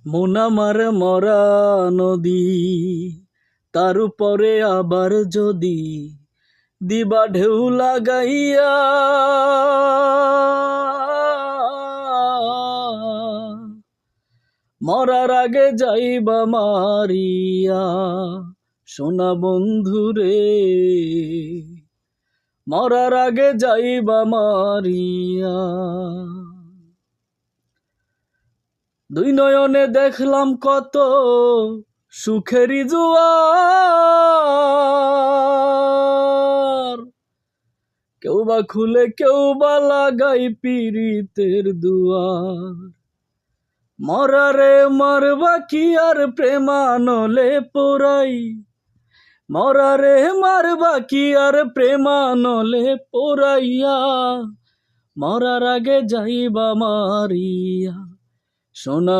মন আমার মরা নদী, তার উপরে আবার যদি দিবা ঢেউ লাগাইয়া, মরার আগে যাইবা মারিয়া। সোনা বন্ধু রে, মরার আগে যাইবা মারিয়া। দুই নয়নে দেখলাম কত সুখেরই জোয়ার, কেউ বা খুলে কেউ বা লাগাই পীড়িতের দুয়ার। মরারে মারবা কি আর প্রেমানলে পোড়াই, মরারে মারবা কি আর প্রেমানলে পোড়াইয়া, মরার আগে যাইবা মারিয়া। সোনা